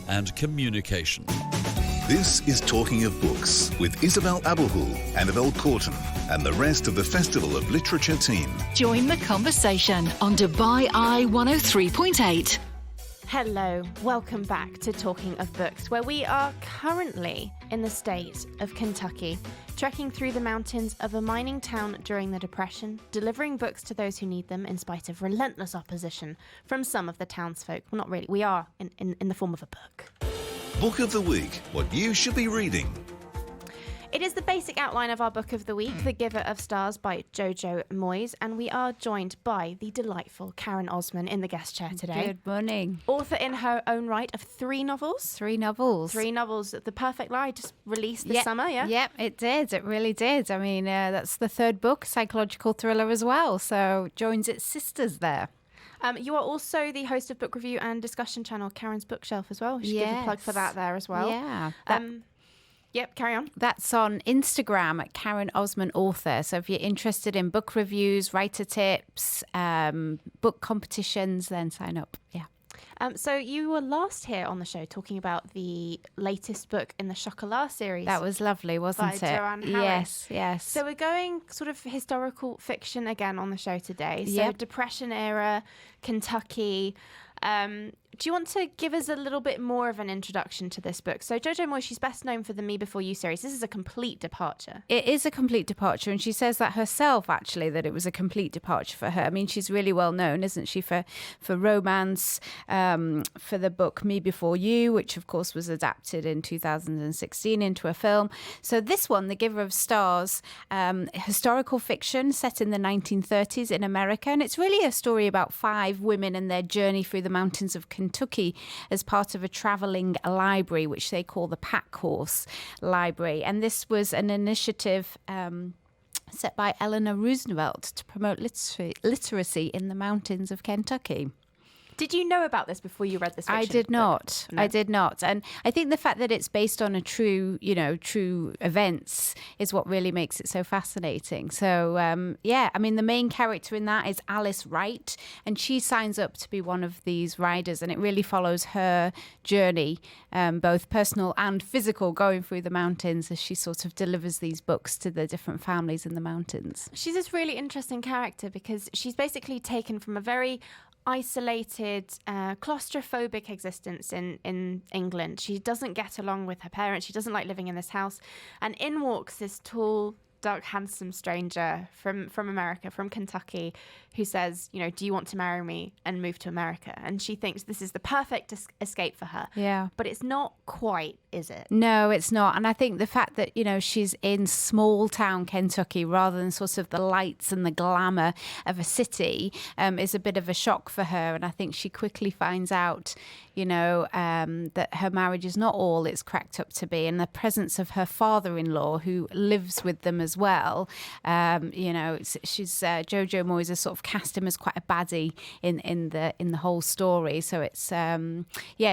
and communication. This is Talking of Books with Isabel Abuhul, Annabelle Corton, and the rest of the Festival of Literature team. Join the conversation on Dubai Eye 103.8. Hello, welcome back to Talking of Books, where we are currently in the state of Kentucky, trekking through the mountains of a mining town during the Depression, delivering books to those who need them in spite of relentless opposition from some of the townsfolk. Well, not really, we are in the form of a book. Book of the Week, what you should be reading. It is the basic outline of our book of the week, The Giver of Stars by Jojo Moyes, and we are joined by the delightful Karen Osman in the guest chair today. Good morning. Author in her own right of 3 novels. 3 novels. 3 novels. The Perfect Lie just released this summer, yeah? Yep, it did. It really did. I mean, that's the 3rd book, psychological thriller as well, so joins its sisters there. You are also the host of book review and discussion channel Karen's Bookshelf as well. We should give a plug for that there as well. Yeah. Yep, carry on. That's on Instagram at Karen Osman Author. So if you're interested in book reviews, writer tips, book competitions, then sign up. Yeah. So you were last here on the show talking about the latest book in the Chocolat series. That was lovely, wasn't by it? Joanne Harris. Yes. So we're going sort of historical fiction again on the show today. So Yep. Depression era, Kentucky. Do you want to give us a little bit more of an introduction to this book? So Jojo Moyes, she's best known for the Me Before You series. This is a complete departure. It is a complete departure, and she says that herself, actually, that it was a complete departure for her. I mean, she's really well known, isn't she, for romance, for the book Me Before You, which, of course, was adapted in 2016 into a film. So this one, The Giver of Stars, historical fiction set in the 1930s in America, and it's really a story about 5 women and their journey through the mountains of Kentucky as part of a travelling library, which they call the Pack Horse Library. And this was an initiative set by Eleanor Roosevelt to promote literacy in the mountains of Kentucky. Did you know about this before you read this fiction? I did not. No. I did not. And I think the fact that it's based on a true events is what really makes it so fascinating. So, I mean, the main character in that is Alice Wright, and she signs up to be one of these riders, and it really follows her journey, both personal and physical, going through the mountains as she sort of delivers these books to the different families in the mountains. She's this really interesting character because she's basically taken from a very isolated, claustrophobic existence in England. She doesn't get along with her parents. She doesn't like living in this house. And in walks this tall, dark, handsome stranger from America, from Kentucky, who says, do you want to marry me and move to America? And she thinks this is the perfect escape for her. Yeah. But it's not quite, is it? No, it's not. And I think the fact that, she's in small town Kentucky rather than sort of the lights and the glamour of a city is a bit of a shock for her. And I think she quickly finds out, that her marriage is not all it's cracked up to be. And the presence of her father-in-law, who lives with them as well, she's Jojo Moyes has sort of cast him as quite a baddie in the whole story. So it's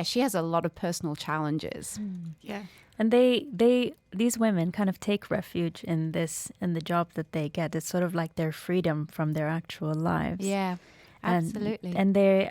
she has a lot of personal challenges. Yeah. And these women kind of take refuge in the job that they get. It's sort of like their freedom from their actual lives. Yeah. Absolutely. And they,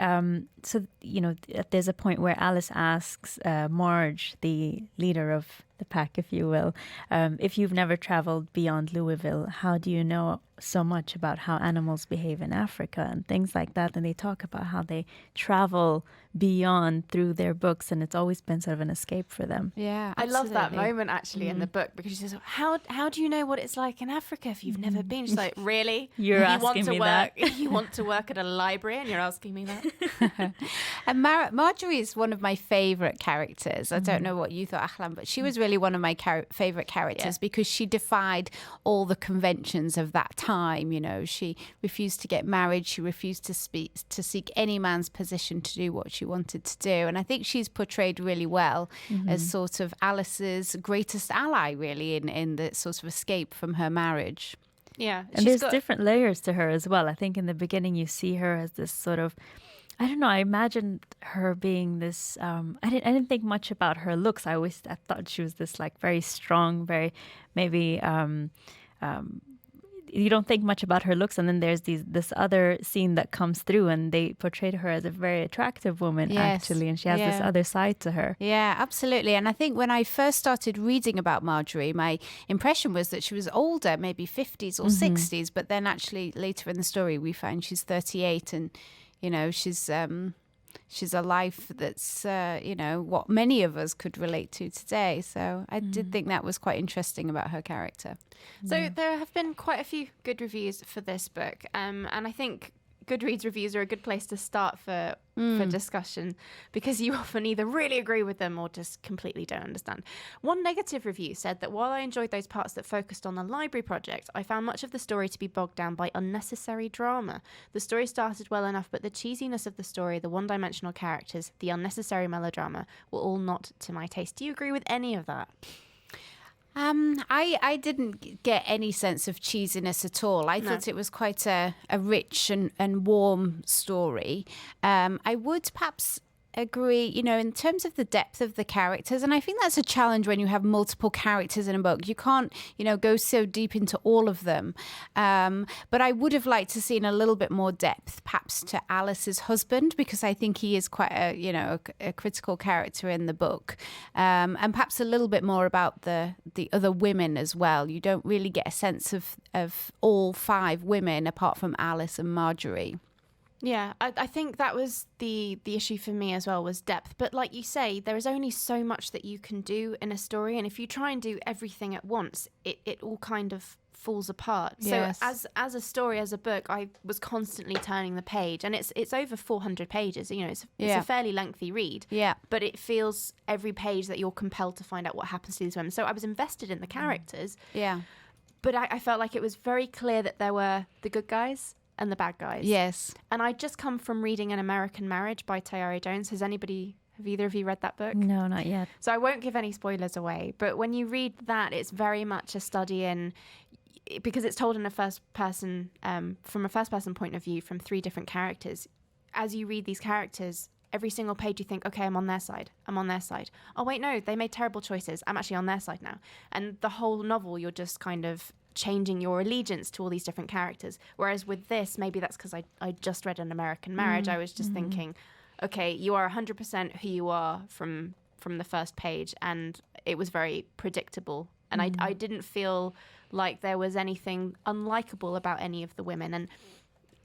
there's a point where Alice asks Marge, the leader of the pack, if you will, if you've never traveled beyond Louisville, how do you know so much about how animals behave in Africa and things like that? And they talk about how they travel beyond through their books, and it's always been sort of an escape for them. Yeah, I love that moment actually in the book, because she says, how do you know what it's like in Africa if you've never been? She's like, really? You're asking me that? You want to work at a library and you're asking me that? And Marjorie is one of my favourite characters. I don't know what you thought, Ahlan, but she was really one of my favourite characters because she defied all the conventions of that time. She refused to get married. She refused to seek any man's position to do what she wanted to do. And I think she's portrayed really well as sort of Alice's greatest ally, really, in the sort of escape from her marriage. Yeah. And there's different layers to her as well. I think in the beginning you see her as this sort of, I don't know, I imagined her being this, I didn't think much about her looks. I thought she was this like very strong, very maybe you don't think much about her looks, and then there's this other scene that comes through, and they portrayed her as a very attractive woman, actually, and she has this other side to her. Yeah, absolutely. And I think when I first started reading about Marjorie, my impression was that she was older, maybe 50s or 60s, but then actually later in the story we find she's 38, and she's a life that's, what many of us could relate to today. So I did think that was quite interesting about her character. So there have been quite a few good reviews for this book. And I think Goodreads reviews are a good place to start for discussion, because you often either really agree with them or just completely don't understand. One negative review said that while I enjoyed those parts that focused on the library project, I found much of the story to be bogged down by unnecessary drama. The story started well enough, but the cheesiness of the story, the one-dimensional characters, the unnecessary melodrama were all not to my taste. Do you agree with any of that? I didn't get any sense of cheesiness at all. I thought it was quite a rich and warm story. I would perhaps agree, in terms of the depth of the characters, and I think that's a challenge when you have multiple characters in a book. You can't, go so deep into all of them. But I would have liked to seen a little bit more depth, perhaps to Alice's husband, because I think he is quite a critical character in the book, and perhaps a little bit more about the other women as well. You don't really get a sense of all 5 women apart from Alice and Marjorie. Yeah, I think that was the issue for me as well, was depth. But like you say, there is only so much that you can do in a story. And if you try and do everything at once, it all kind of falls apart. Yes. So as a story, as a book, I was constantly turning the page. And it's over 400 pages. It's a fairly lengthy read. Yeah. But it feels every page that you're compelled to find out what happens to these women. So I was invested in the characters. Yeah. But I felt like it was very clear that there were the good guys and the bad guys. Yes. And I'd just come from reading An American Marriage by Tayari Jones. Have either of you read that book? No, not yet. So I won't give any spoilers away. But when you read that, it's very much a study in, because it's told in from a first person point of view from 3 different characters. As you read these characters, every single page you think, okay, I'm on their side. I'm on their side. Oh, wait, no, they made terrible choices. I'm actually on their side now. And the whole novel, you're just kind of changing your allegiance to all these different characters. Whereas with this, maybe that's because I just read An American Marriage. I was just thinking, okay, you are 100% who you are from the first page, and it was very predictable. And I didn't feel like there was anything unlikable about any of the women. And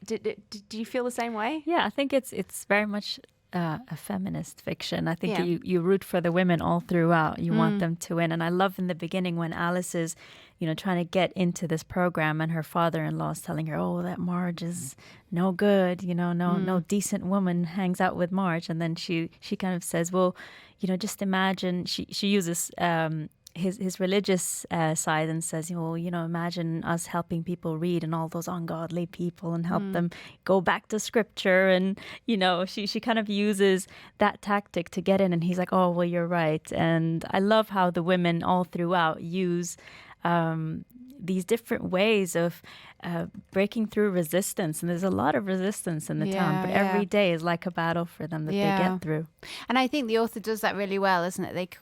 do you feel the same way? Yeah, I think it's very much a feminist fiction. I think you root for the women all throughout. You want them to win. And I love in the beginning when Alice is, trying to get into this program, and her father-in-law is telling her, oh, that Marge is no good, no decent woman hangs out with Marge. And then she kind of says, well, just imagine, she uses his religious side and says, imagine us helping people read, and all those ungodly people, and help them go back to scripture. And, she kind of uses that tactic to get in. And he's like, oh, well, you're right. And I love how the women all throughout use these different ways of breaking through resistance. And there's a lot of resistance in the town, but every day is like a battle for them that they get through. And I think the author does that really well, isn't it?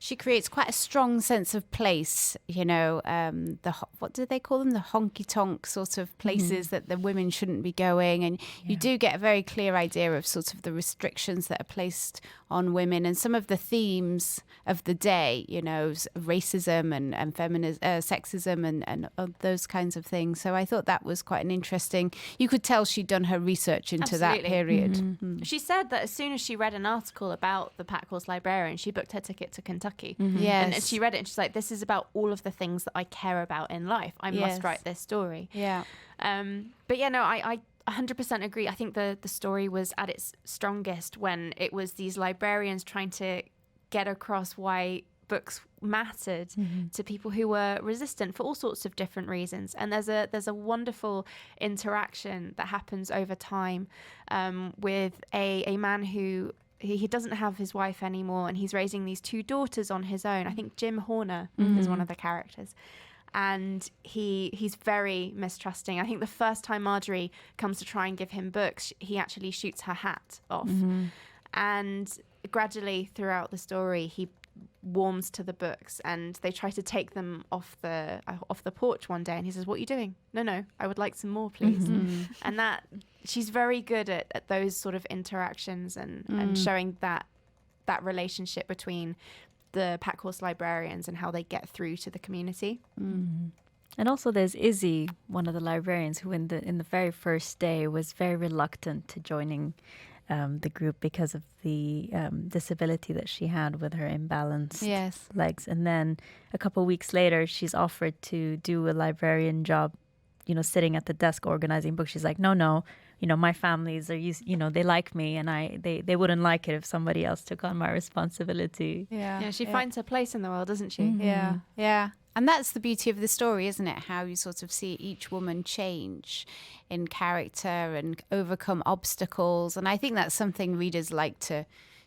She creates quite a strong sense of place, what do they call them? The honky-tonk sort of places that the women shouldn't be going. And you do get a very clear idea of sort of the restrictions that are placed on women and some of the themes of the day, racism and feminism, sexism and those kinds of things. So I thought that was quite an interesting, you could tell she'd done her research into that period. She said that as soon as she read an article about the Pack Horse Librarian, she booked her ticket to Kentucky. Yes. And she read it and she's like, this is about all of the things that I care about in life. I must write this story. Yeah. But yeah, no, I 100% agree. I think the story was at its strongest when it was these librarians trying to get across why books mattered to people who were resistant for all sorts of different reasons. And there's a wonderful interaction that happens over time with a man who he doesn't have his wife anymore, and he's raising these 2 daughters on his own. I think Jim Horner is one of the characters. And he's very mistrusting. I think the first time Marjorie comes to try and give him books, he actually shoots her hat off. And gradually throughout the story, he warms to the books, and they try to take them off the porch one day, and he says, "What are you doing?" No, I would like some more, please. And that she's very good at those sort of interactions and showing that relationship between the pack horse librarians and how they get through to the community. And also there's Izzy, one of the librarians, who in the very first day was very reluctant to joining the group because of the disability that she had with her imbalanced legs. And then a couple of weeks later, she's offered to do a librarian job, sitting at the desk organizing books. She's like, no, my families are used, they like me, and they wouldn't like it if somebody else took on my responsibility. Yeah, she finds her place in the world, doesn't she? Yeah. And that's the beauty of the story, isn't it? How you sort of see each woman change in character and overcome obstacles. And I think that's something readers like to,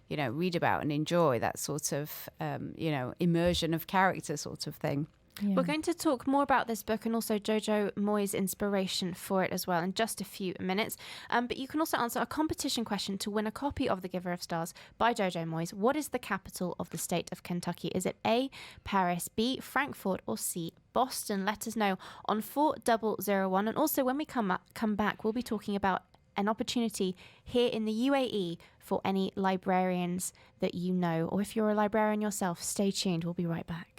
read about and enjoy, that sort of, immersion of character sort of thing. Yeah. We're going to talk more about this book and also Jojo Moyes' inspiration for it as well in just a few minutes. But you can also answer a competition question to win a copy of The Giver of Stars by Jojo Moyes. What is the capital of the state of Kentucky? Is it A, Paris, B, Frankfurt, or C, Boston? Let us know on 4001. And also when we come back, we'll be talking about an opportunity here in the UAE for any librarians that you know. Or if you're a librarian yourself, stay tuned. We'll be right back.